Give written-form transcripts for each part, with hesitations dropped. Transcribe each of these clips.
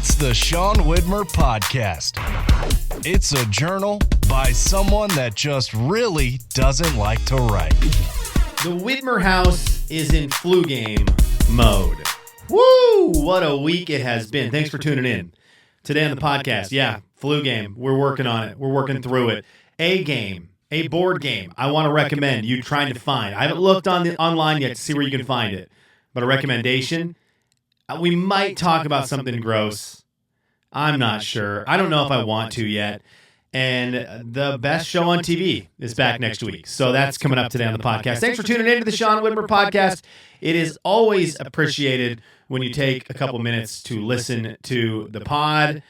It's the Sean Widmer Podcast. It's a journal by someone that just really doesn't like to write. The Widmer house is in flu game mode. Woo! What a week it has been. Thanks for tuning in. Today on the podcast, flu game. We're working on it. We're working through it. A game, a board game I want to recommend you trying to find. I haven't looked online yet to see where you can find it. But a recommendation, we might talk about something gross. I'm not sure. I don't know if I want to yet. And the best show on TV is back next week. So that's coming up today on the podcast. Thanks for tuning in to the Sean Widmer Podcast. It is always appreciated when you take a couple minutes to listen to the pod.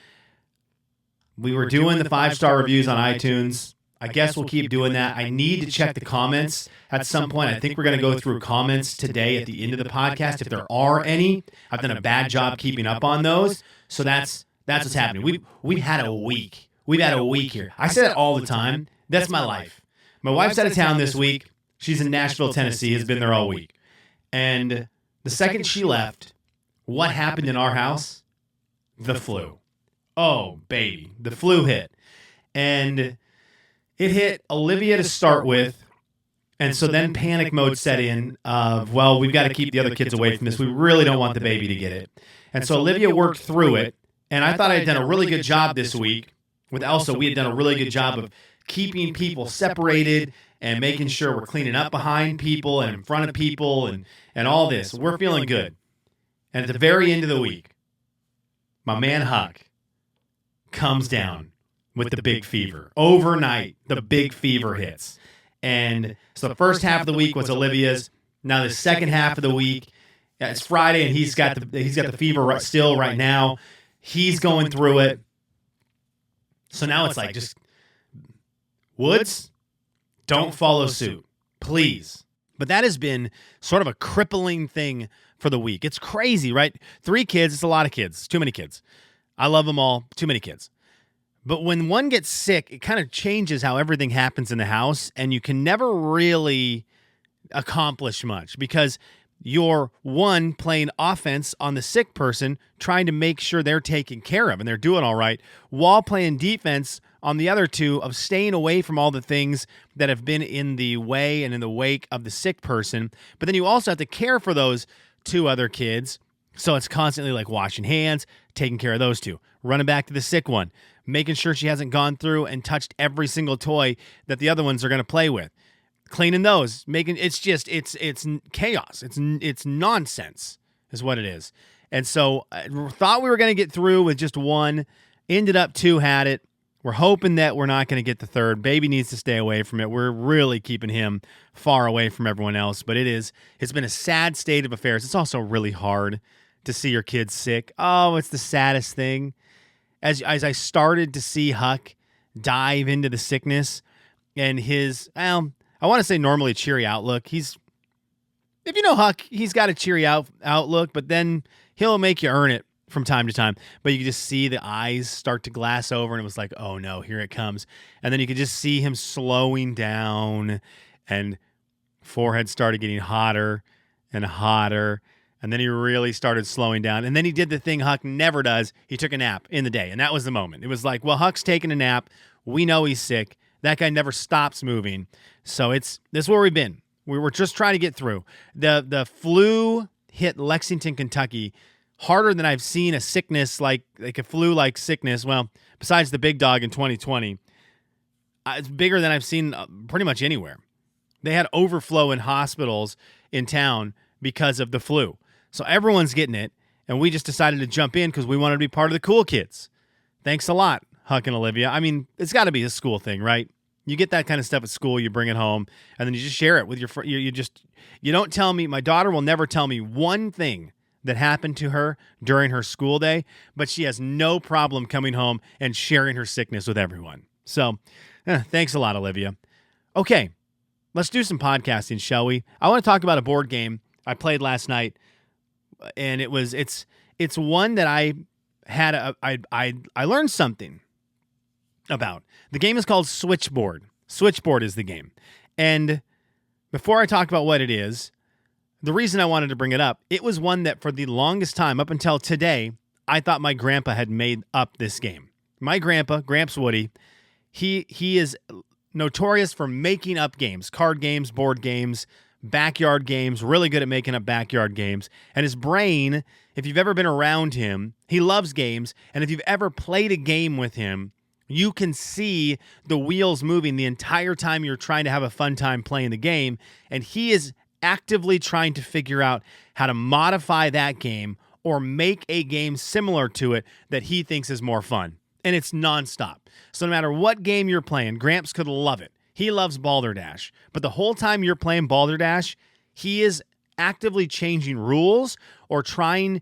We were doing the 5-star reviews on iTunes. I guess we'll keep doing that. I need to check the comments at some point. I think we're going to go through comments today at the end of the podcast, if there are any. I've done a bad job keeping up on those. So that's what's happening. We had a week. We've had a week here. I say that all the time. That's my life. My wife's out of town this week. She's in Nashville, Tennessee, has been there all week. And the second she left, what happened in our house? The flu. Oh, baby. The flu hit. And it hit Olivia to start with. And so then panic mode set in of, well, we've got to keep the other kids away from this. We really don't want the baby to get it. And so Olivia worked through it. And I thought I had done a really good job this week. With Elsa, we had done a really good job of keeping people separated and making sure we're cleaning up behind people and in front of people and all this. We're feeling good. And at the very end of the week, my man Huck comes down with the big fever. Overnight, the big fever hits. And so the first half of the week was Olivia's. Now the second half of the week, it's Friday, and he's got the fever still right now. He's going through it. So now it's like, just, Woods, don't follow suit, please. But that has been sort of a crippling thing for the week. It's crazy, right? 3 kids, it's a lot of kids. It's too many kids. I love them all. Too many kids. But when one gets sick, it kind of changes how everything happens in the house, and you can never really accomplish much because you're, one, playing offense on the sick person, trying to make sure they're taken care of and they're doing all right, while playing defense on the other two of staying away from all the things that have been in the way and in the wake of the sick person. But then you also have to care for those 2 other kids. So it's constantly like washing hands, taking care of those 2, running back to the sick one, making sure she hasn't gone through and touched every single toy that the other ones are going to play with. Cleaning those, it's chaos. It's nonsense is what it is. And so I thought we were going to get through with just 1, ended up 2 had it. We're hoping that we're not going to get the 3rd. Baby needs to stay away from it. We're really keeping him far away from everyone else, but it's been a sad state of affairs. It's also really hard to see your kids sick. Oh, it's the saddest thing. As I started to see Huck dive into the sickness and his, I want to say normally a cheery outlook. If you know Huck, he's got a cheery outlook, but then he'll make you earn it from time to time. But you can just see the eyes start to glass over, and it was like, oh no, here it comes. And then you could just see him slowing down, and forehead started getting hotter and hotter. And then he really started slowing down. And then he did the thing Huck never does. He took a nap in the day, and that was the moment. It was like, well, Huck's taking a nap. We know he's sick. That guy never stops moving. So this is where we've been. We were just trying to get through. The flu hit Lexington, Kentucky harder than I've seen a sickness like a flu-like sickness. Well, besides the big dog in 2020, it's bigger than I've seen pretty much anywhere. They had overflow in hospitals in town because of the flu. So everyone's getting it, and we just decided to jump in because we wanted to be part of the cool kids. Thanks a lot, Huck and Olivia. I mean, it's got to be a school thing, right? You get that kind of stuff at school, you bring it home, and then you just share it with your friend. You don't tell me, my daughter will never tell me one thing that happened to her during her school day, but she has no problem coming home and sharing her sickness with everyone. So, thanks a lot, Olivia. Okay, let's do some podcasting, shall we? I want to talk about a board game I played last night, and it's one that I learned something about. The game is called Switchboard. Switchboard is the game. And before I talk about what it is, the reason I wanted to bring it up, it was one that for the longest time, up until today, I thought my grandpa had made up this game. My grandpa, Gramps Woody, he is notorious for making up games, card games, board games, backyard games, really good at making up backyard games. And his brain, if you've ever been around him, he loves games. And if you've ever played a game with him, you can see the wheels moving the entire time you're trying to have a fun time playing the game. And he is actively trying to figure out how to modify that game or make a game similar to it that he thinks is more fun. And it's nonstop. So no matter what game you're playing, Gramps could love it. He loves Balderdash. But the whole time you're playing Balderdash, he is actively changing rules or trying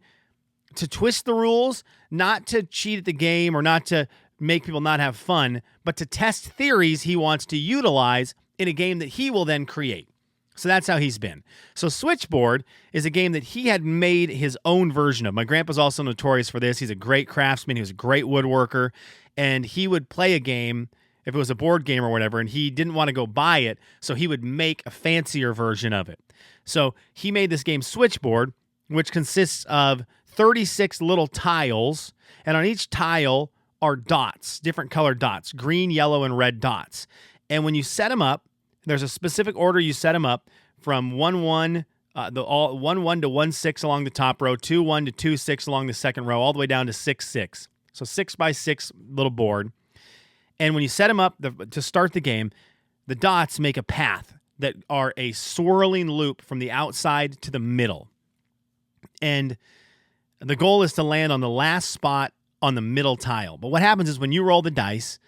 to twist the rules, not to cheat at the game or not to make people not have fun, but to test theories he wants to utilize in a game that he will then create. So that's how he's been. So Switchboard is a game that he had made his own version of. My grandpa's also notorious for this. He's a great craftsman. He was a great woodworker. And he would play a game, if it was a board game or whatever, and he didn't want to go buy it, so he would make a fancier version of it. So he made this game Switchboard, which consists of 36 little tiles, and on each tile are dots, different colored dots, green, yellow, and red dots. And when you set them up, there's a specific order you set them up from 1-1, 1-1 to 1-6 along the top row, 2-1 to 2-6 along the second row, all the way down to 6-6. So 6x6 little board. And when you set them up to start the game, the dots make a path that are a swirling loop from the outside to the middle. And the goal is to land on the last spot on the middle tile. But what happens is when you roll the dice,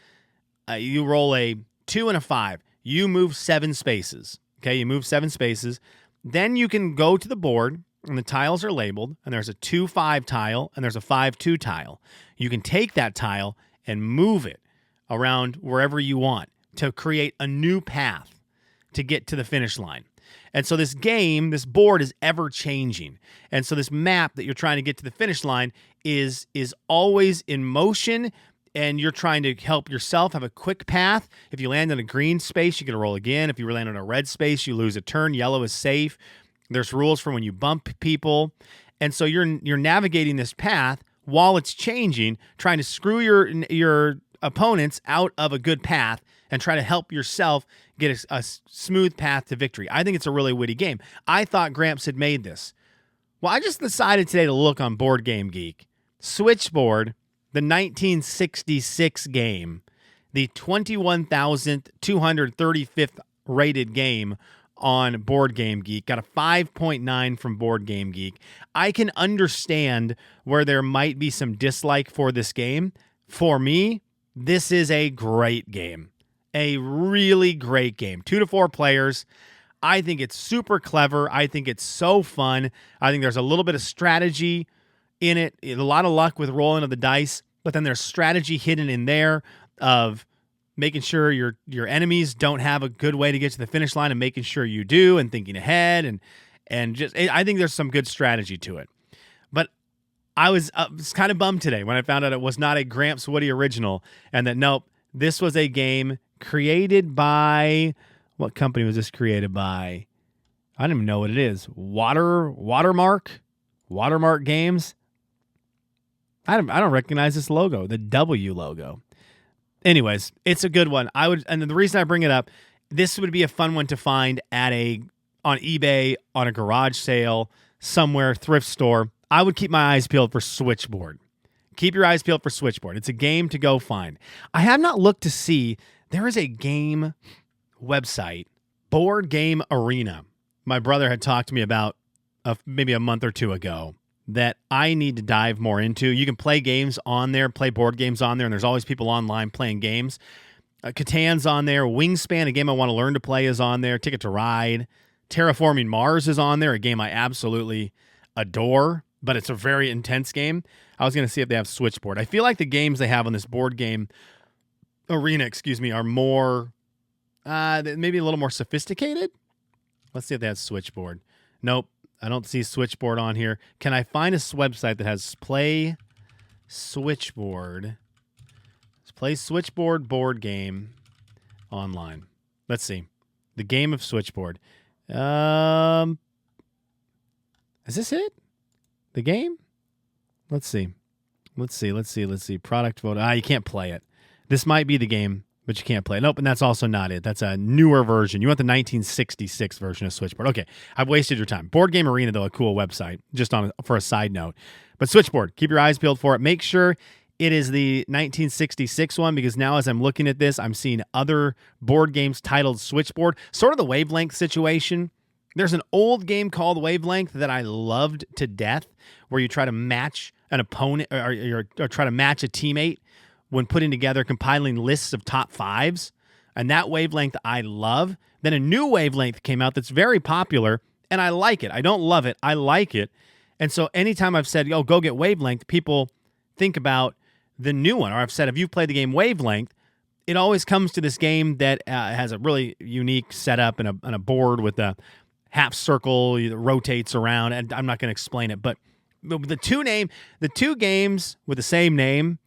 you roll a 2 and a 5. You move 7 spaces. Okay, you move 7 spaces. Then you can go to the board, and the tiles are labeled, and there's a 2-5 tile, and there's a 5-2 tile. You can take that tile and move it around wherever you want to create a new path to get to the finish line. And so this game, this board is ever changing. And so this map that you're trying to get to the finish line is always in motion, and you're trying to help yourself have a quick path. If you land in a green space, you get to roll again. If you land in a red space, you lose a turn. Yellow is safe. There's rules for when you bump people. And so you're navigating this path while it's changing, trying to screw your opponents out of a good path and try to help yourself get a smooth path to victory. I think it's a really witty game. I thought Gramps had made this. Well, I just decided today to look on Board Game Geek. Switchboard, the 1966 game, the 21,235th rated game on Board Game Geek, got a 5.9 from Board Game Geek. I can understand where there might be some dislike for this game. For me, this is a great game. A really great game. 2 to 4 players. I think it's super clever. I think it's so fun. I think there's a little bit of strategy in it. A lot of luck with rolling of the dice, but then there's strategy hidden in there of making sure your enemies don't have a good way to get to the finish line and making sure you do and thinking ahead and just I think there's some good strategy to it. But I was kind of bummed today when I found out it was not a Gramps Woody original and that nope, this was a game created by, what company was this created by? I don't even know what it is. Watermark Games. I don't recognize this logo, the W logo. Anyways, it's a good one. And the reason I bring it up, this would be a fun one to find on eBay, on a garage sale, somewhere, thrift store. I would keep my eyes peeled for Switchboard. Keep your eyes peeled for Switchboard. It's a game to go find. I have not looked to see, there is a game website, Board Game Arena. My brother had talked to me about maybe a month or two ago that I need to dive more into. You can play games on there, play board games on there, and there's always people online playing games. Catan's on there. Wingspan, a game I want to learn to play, is on there. Ticket to Ride. Terraforming Mars is on there, a game I absolutely adore, but it's a very intense game. I was going to see if they have Switchboard. I feel like the games they have on this Board Game Arena, are more, maybe a little more sophisticated. Let's see if they have Switchboard. Nope. I don't see Switchboard on here. Can I find a website that has Play Switchboard? Play Switchboard board game online. Let's see. The game of Switchboard. Is this it? The game? Let's see. Let's see. Product photo. You can't play it. This might be the game, but you can't play it. Nope, and that's also not it. That's a newer version. You want the 1966 version of Switchboard. Okay, I've wasted your time. Board Game Arena, though, a cool website, just for a side note. But Switchboard, keep your eyes peeled for it. Make sure it is the 1966 one, because now as I'm looking at this, I'm seeing other board games titled Switchboard, sort of the Wavelength situation. There's an old game called Wavelength that I loved to death, where you try to match an opponent or try to match a teammate when putting together, compiling lists of top fives. And that Wavelength I love. Then a new Wavelength came out that's very popular, and I like it. I don't love it. I like it. And so anytime I've said, go get Wavelength, people think about the new one. Or I've said, if you've played the game Wavelength, it always comes to this game that has a really unique setup and a board with a half circle that rotates around. And I'm not going to explain it, but the two games with the same name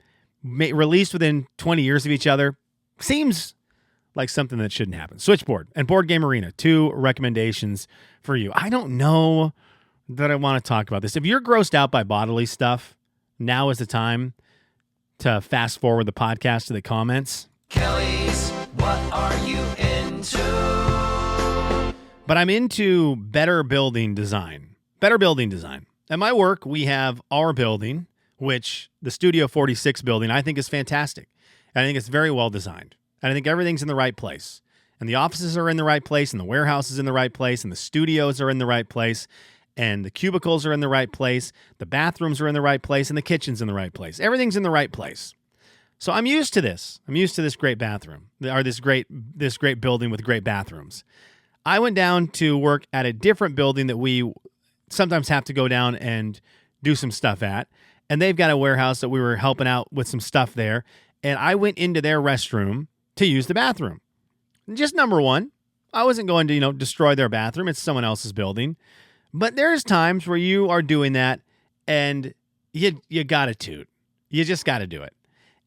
released within 20 years of each other seems like something that shouldn't happen. Switchboard and Board Game Arena, 2 recommendations for you. I don't know that I want to talk about this. If you're grossed out by bodily stuff, now is the time to fast forward the podcast to the comments. Kelly's, what are you into? But I'm into better building design. Better building design. At my work, we have our building, which the Studio 46 building I think is fantastic. And I think it's very well designed. And I think everything's in the right place. And the offices are in the right place, and the warehouse is in the right place, and the studios are in the right place, and the cubicles are in the right place, the bathrooms are in the right place, and the kitchen's in the right place. Everything's in the right place. So I'm used to this. I'm used to this great bathroom, or this great building with great bathrooms. I went down to work at a different building that we sometimes have to go down and do some stuff at. And they've got a warehouse that we were helping out with some stuff there. And I went into their restroom to use the bathroom. Just number one, I wasn't going to, destroy their bathroom. It's someone else's building. But there's times where you are doing that and you got to toot. You just got to do it.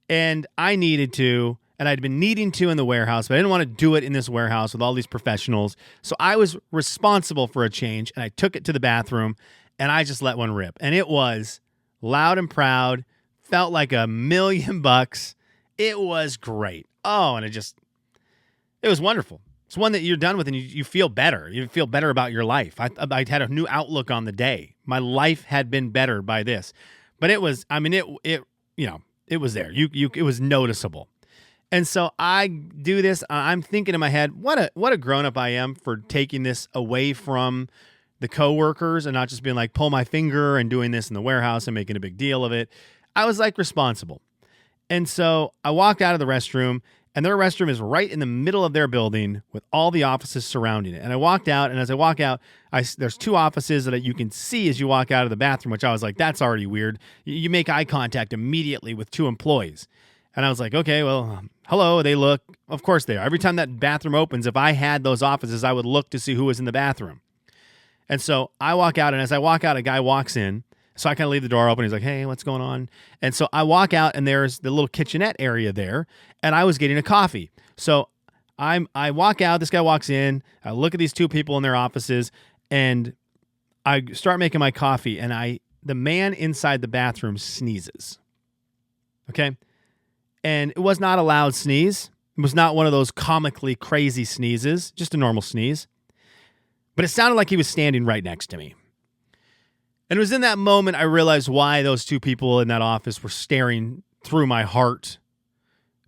And I needed to, and I'd been needing to in the warehouse, but I didn't want to do it in this warehouse with all these professionals. So I was responsible for a change, and I took it to the bathroom, and I just let one rip. And it was loud and proud, felt like $1 million. It was great. Oh, and it was wonderful. It's one that you're done with, and you feel better. You feel better about your life. I had a new outlook on the day. My life had been better by this. But it was, it was there. It was noticeable. And so I do this. I'm thinking in my head, what a grown-up I am for taking this away from the coworkers and not just being like, pull my finger and doing this in the warehouse and making a big deal of it. I was like responsible. And so I walked out of the restroom, and their restroom is right in the middle of their building with all the offices surrounding it. And I walked out, and as I walk out, there's 2 offices that you can see as you walk out of the bathroom, which I was like, that's already weird. You make eye contact immediately with 2 employees. And I was like, okay, well, hello, they look. Of course they are. Every time that bathroom opens, if I had those offices, I would look to see who was in the bathroom. And so I walk out, and as I walk out, a guy walks in. So I kind of leave the door open. He's like, hey, what's going on? And so I walk out, and there's the little kitchenette area there, and I was getting a coffee. So I walk out. This guy walks in. I look at these 2 people in their offices, and I start making my coffee, and the man inside the bathroom sneezes. Okay? And it was not a loud sneeze. It was not one of those comically crazy sneezes, just a normal sneeze. But it sounded like he was standing right next to me. And it was in that moment I realized why those 2 people in that office were staring through my heart.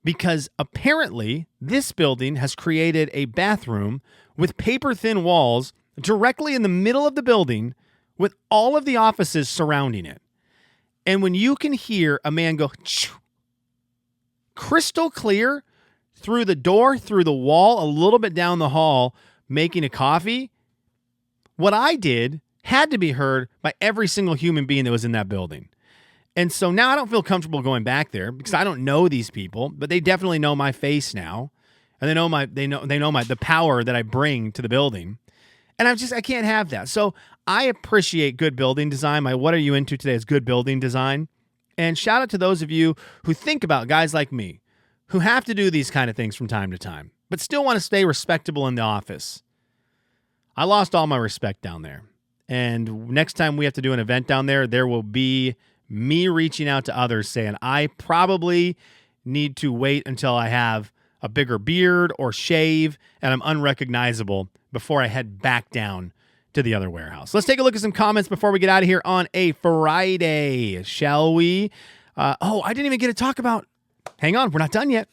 Because apparently this building has created a bathroom with paper-thin walls directly in the middle of the building with all of the offices surrounding it. And when you can hear a man go, Choo, crystal clear through the door, through the wall, a little bit down the hall, making a coffee, what I did had to be heard by every single human being that was in that building. And so now I don't feel comfortable going back there because I don't know these people, but they definitely know my face now. And they know the power that I bring to the building. And I can't have that. So I appreciate good building design. My what are you into today is good building design. And shout out to those of you who think about guys like me who have to do these kind of things from time to time, but still want to stay respectable in the office. I lost all my respect down there. And next time we have to do an event down there, there will be me reaching out to others saying, I probably need to wait until I have a bigger beard or shave and I'm unrecognizable before I head back down to the other warehouse. Let's take a look at some comments before we get out of here on a Friday, shall we? I didn't even get to talk about, hang on, we're not done yet.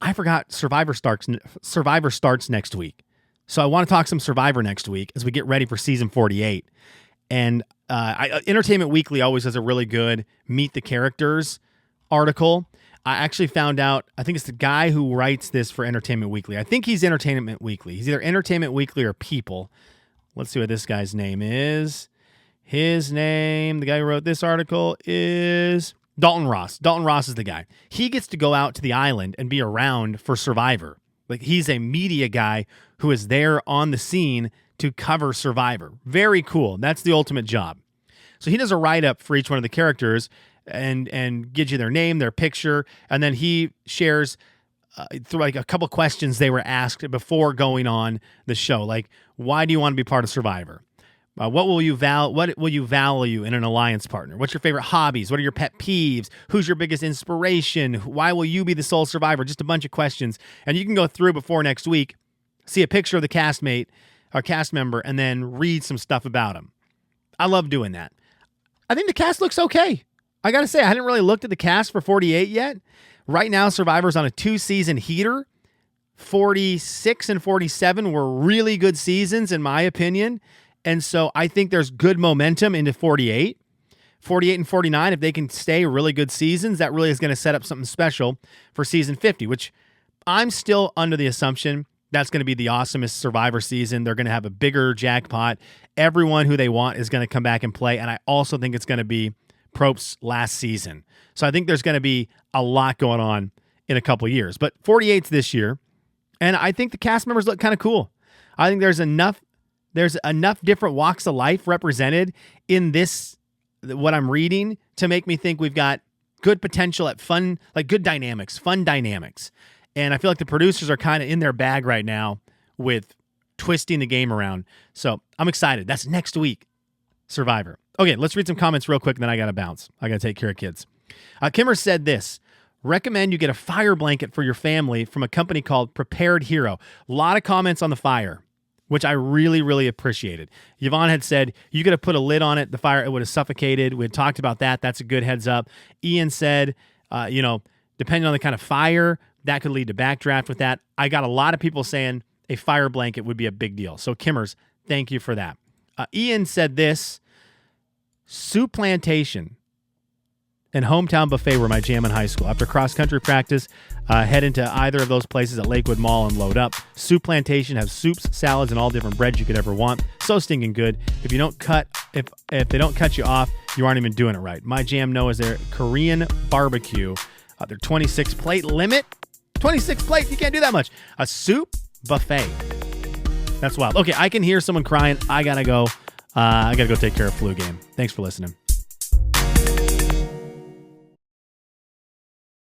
I forgot Survivor starts next week. So I want to talk some Survivor next week as we get ready for season 48. And Entertainment Weekly always has a really good Meet the Characters article. I actually found out, I think it's the guy who writes this for Entertainment Weekly. I think he's Entertainment Weekly. He's either Entertainment Weekly or People. Let's see what this guy's name is. His name, the guy who wrote this article, is Dalton Ross. Dalton Ross is the guy. He gets to go out to the island and be around for Survivor. Like, he's a media guy who is there on the scene to cover Survivor. Very cool. That's the ultimate job. So he does a write-up for each one of the characters and gives you their name, their picture, and then he shares through like a couple questions they were asked before going on the show. Like, why do you want to be part of Survivor? What will you value in an alliance partner? What's your favorite hobbies? What are your pet peeves? Who's your biggest inspiration? Why will you be the sole survivor? Just a bunch of questions. And you can go through before next week, see a picture of the castmate or cast member, and then read some stuff about them. I love doing that. I think the cast looks okay. I got to say, I hadn't really looked at the cast for 48 yet. Right now, Survivor's on a 2-season heater. 46 and 47 were really good seasons, in my opinion. And so I think there's good momentum into 48. 48 and 49, if they can stay really good seasons, that really is going to set up something special for season 50, which I'm still under the assumption that's going to be the awesomest Survivor season. They're going to have a bigger jackpot. Everyone who they want is going to come back and play. And I also think it's going to be Prope's last season. So I think there's going to be a lot going on in a couple of years. But 48's this year. And I think the cast members look kind of cool. I think there's enough different walks of life represented in this, what I'm reading, to make me think we've got good potential at fun dynamics. And I feel like the producers are kind of in their bag right now with twisting the game around. So I'm excited. That's next week, Survivor. Okay, let's read some comments real quick, and then I got to bounce. I got to take care of kids. Kimmer said this: recommend you get a fire blanket for your family from a company called Prepared Hero. A lot of comments on the fire, which I really, really appreciated. Yvonne had said, you could have put a lid on it, the fire, it would have suffocated. We had talked about that. That's a good heads up. Ian said, depending on the kind of fire, that could lead to backdraft with that. I got a lot of people saying a fire blanket would be a big deal. So Kimmers, thank you for that. Ian said this: Soup Plantation and Hometown Buffet were my jam in high school. After cross-country practice, head into either of those places at Lakewood Mall and load up. Soup Plantation has soups, salads, and all different breads you could ever want. So stinking good. If they don't cut you off, you aren't even doing it right. My jam, no, is their Korean barbecue. Their 26 plate limit. 26 plate, you can't do that much. A soup buffet. That's wild. Okay, I can hear someone crying. I gotta go take care of flu game. Thanks for listening.